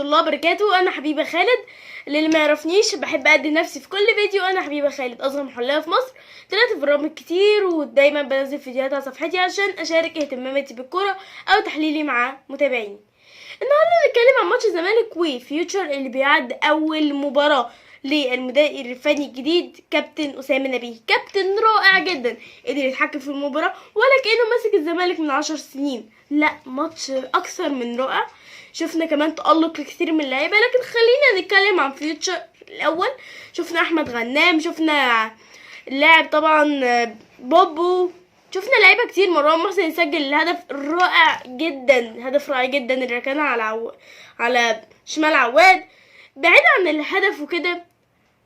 الله وبركاته. انا حبيبه خالد. اللي ما يعرفنيش بحب ادي نفسي في كل فيديو. انا حبيبه خالد، اصغر محلله في مصر، طلعت برامج كتير ودايما بنزل فيديوهات على صفحتي عشان اشارك اهتماماتي بالكوره او تحليلي مع متابعيني. النهارده هنتكلم عن ماتش الزمالك وفيوتشر اللي بيعد اول مباراه للمدير الفني الجديد كابتن اسامه نبيه. كابتن رائع جدا، قدر يتحكم في المباراه ولا كانه ماسك الزمالك من 10 سنين. لا، ماتش اكثر من رائع. شفنا كمان تألق لكثير من اللعيبه، لكن خلينا نتكلم عن فيوتشر الاول. شفنا احمد غنام، شفنا اللاعب طبعا بوبو، شفنا لعيبه كتير. مروان محسن يسجل الهدف الرائع جدا، هدف رائع جدا اللي كان على شمال عواد. بعيد عن الهدف وكده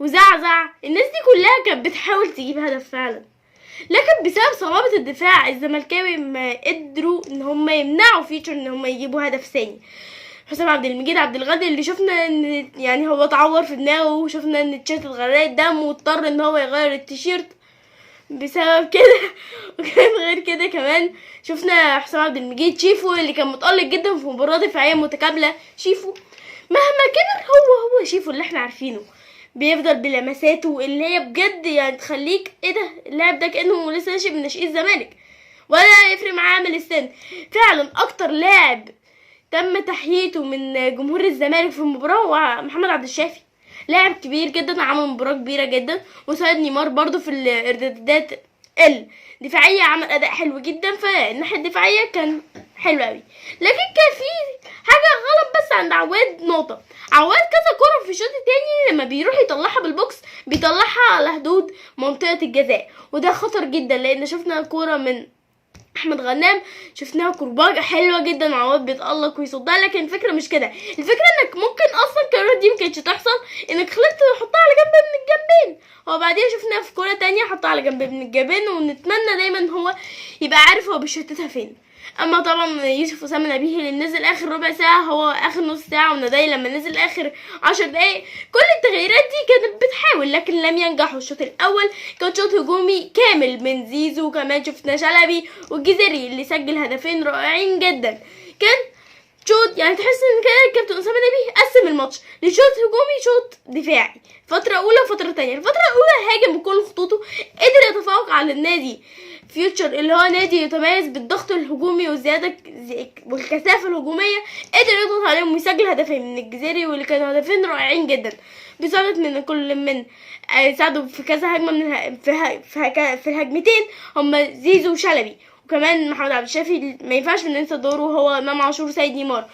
وزعزع، الناس دي كلها كانت بتحاول تجيب هدف فعلا، لكن بسبب صلابة الدفاع الزملكاوي ما قدروا ان هم يمنعوا فيوتشر ان هم يجيبوا هدف ثاني. حسام عبد المجيد عبد الغني اللي شفنا ان يعني هو اتعور في دماغه، وشفنا ان التيشيرت اتغرقت دم واضطر ان هو يغير التيشيرت بسبب كده. وكان غير كده كمان شفنا حسام عبد المجيد شيفو اللي كان متألق جدا في مباراة دفاعية متكاملة. شيفو مهما كبر هو شيفو اللي احنا عارفينه، بيفضل بلمساته اللي هي بجد يعني تخليك ايه ده، اللاعب ده كأنه لسه ناشئ من ناشئين الزمالك ولا يفرق معاه عامل السن. فعلا اكتر لاعب تم تحييته من جمهور الزمالك في المباراة هو محمد عبد الشافي. لاعب كبير جدا، عمل مباراة كبيرة جدا، وساعد نيمار برضو في الارتدادات الدفاعية، عمل اداء حلو جدا. فالناحية الدفاعية كان حلو قوي، لكن كان في حاجة غلط بس عند عواد. نقطة عواد كذا كرة في الشوط التاني لما بيروح يطلعها بالبوكس بيطلعها على حدود منطقة الجزاء، وده خطر جدا لان شفنا كرة من احمد غنام، شفناها كرباج حلوه جدا وعواد بيتألق ويصدها. لكن الفكره مش كده، الفكره انك ممكن اصلا الكرة دي مكانتش تحصل، انك خليت تحطها على جنب من الجنبين. وبعدين شفناها في كرة تانية حطها على جنب من الجنبين، ونتمنى دايما هو يبقى عارف هو بيشتتها فين. اما طبعا يوسف اسامه نبيه اللي نزل اخر ربع ساعه، هو اخر نص ساعه، ونداي لما نزل اخر 10 دقايق، كل التغييرات دي كانت بتحاول لكن لم ينجحوا. الشوط الاول كان شوط هجومي كامل من زيزو، وكمان شفنا شلبي والجزيري اللي سجل هدفين رائعين جدا. كان شوط يعني تحس ان كده الكابتن اسامه نبيه قسم الماتش لشوط هجومي شوط دفاعي، فتره اولى وفتره تانية. الفتره الاولى هاجم بكل خطوطه، قدر يتفوق على النادي فيوتشر اللي هو نادي يتميز بالضغط الهجومي والزياده والكثافه الهجوميه، قدر يضغط عليهم ويسجل هدفين من الجزيري واللي كانوا هدفين رائعين جدا، بسبب من كل من ساعدوا في كذا هجمه من في الهجمتين هم زيزو وشلبي، وكمان محمد عبد الشافي ما ينفعش ننسى دوره، هو امام عاشور وسيد نيمار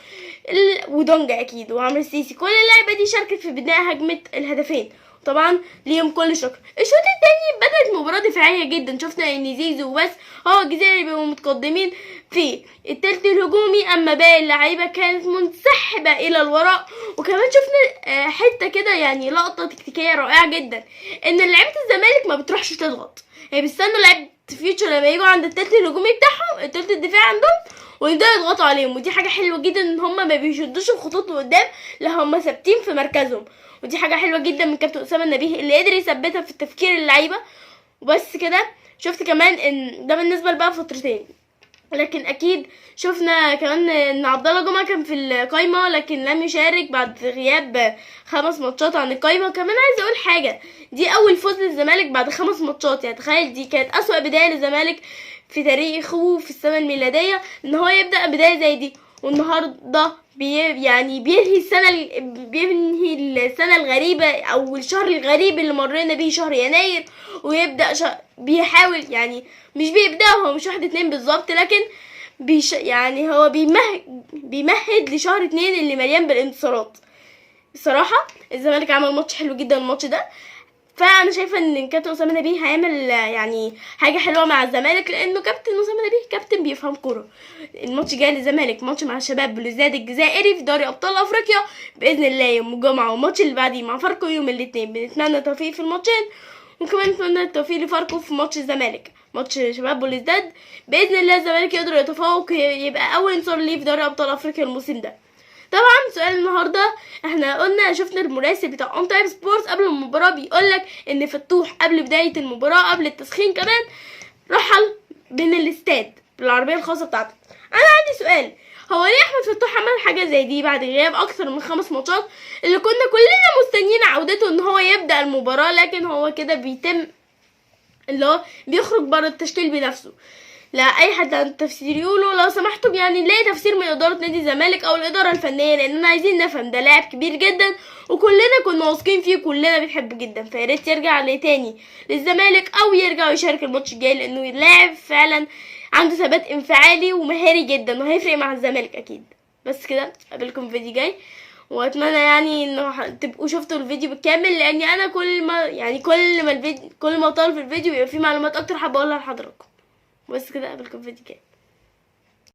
ودونجا اكيد وعمرو السيسي. كل اللعيبه دي شاركت في بناء هجمه الهدفين، طبعا ليهم كل شكر. الشوط التاني بدأت مباراة دفاعية جدا، شفنا ان زيزو بس هو الجزيري بيبقوا متقدمين في التلت الهجومي، اما باقي اللعيبة كانت منسحبة الى الوراء. وكمان شفنا حتة كده يعني لقطة تكتيكية رائعة جدا، ان لعيبة الزمالك ما بتروحش تضغط، يعني بيستنوا لعيبة فيوتشر لما يجوا عند التلت الهجومي بتاعهم، التلت الدفاعي عندهم، ويبداوا يضغطوا عليهم. ودي حاجة حلوة جدا ان هما ما بيشدوش الخطوط لقدام، لا هما ثابتين في مركزهم، ودي حاجه حلوه جدا من كابتن اسامه النبيه اللي قدر يثبتها في تفكير اللعيبه. وبس كده شفت كمان ان ده بالنسبه لبقى فترتين، لكن اكيد شفنا كمان ان عبد الله جمعه كان في القايمه لكن لم يشارك بعد غياب 5 ماتشات عن القايمه. وكمان عايزه اقول حاجه، دي اول فوز للزمالك بعد 5 ماتشات، يعني تخيل دي كانت اسوأ بدايه للزمالك في تاريخه في السنه الميلاديه ان هو يبدا بدايه زي دي. والنهارده بينهي السنة الغريبة او الشهر الغريب اللي مرينا بيه، شهر يناير، ويبدأ بيحاول يعني مش بيبدأ، هو مش 1/2 بالظبط، لكن يعني هو بيمهد لشهر 2 اللي مليان بالانتصارات. الصراحة الزمالك عمل ماتش حلو جدا الماتش ده، فانا شايفه ان كابتن اسامه نبيه هيعمل يعني حاجه حلوه مع الزمالك، لانه كابتن اسامه نبيه كابتن بيفهم كوره. الماتش جاي للزمالك ماتش مع الشباب بلوزداد الجزائري في دوري ابطال افريقيا باذن الله يوم الجمعه، والماتش اللي بعديه مع فاركو يوم الاثنين. بنتمنى التوفيق في الماتشين، وكمان نتمنى التوفيق لفاركو في ماتش الزمالك، ماتش شباب بلوزداد. باذن الله الزمالك يقدر يتفوق، يبقى اول انتصار ليه في دوري ابطال افريقيا الموسم ده. طبعا سؤال النهارده، احنا قلنا شفنا المراسل بتاع اون تايم سبورتس قبل المباراه بيقولك ان فتوح قبل بدايه المباراه قبل التسخين كمان رحل بين الاستاد بالعربيه الخاصه بتاعته. انا عندي سؤال، هو ليه احمد فتوح عمل حاجه زي دي بعد غياب اكتر من 5 ماتشات اللي كنا كلنا مستنيين عودته ان هو يبدا المباراه، لكن هو كده بيتم اللي هو بيخرج بره التشكيل بنفسه. لا اي حد عنده تفسير يقولوا لو سمحتوا، يعني نلاقي تفسير من اداره نادي الزمالك او الاداره الفنيه، لاننا عايزين نفهم ده لاعب كبير جدا وكلنا كنا واثقين فيه وكلنا بنحبه جدا، فياريت يرجع تاني للزمالك او يرجع ويشارك الماتش الجاي، لانه لاعب فعلا عنده ثبات انفعالي ومهاري جدا وهيفرق مع الزمالك اكيد. بس كده اقابلكم في فيديو جاي، واتمنى يعني انه تبقوا شفتوا الفيديو بالكامل، لاني انا كل ما اطول في الفيديو بيبقى فيه معلومات اكتر حابه اقولها لحضراتكم. بس كده اقابلكم في فيديو جاي.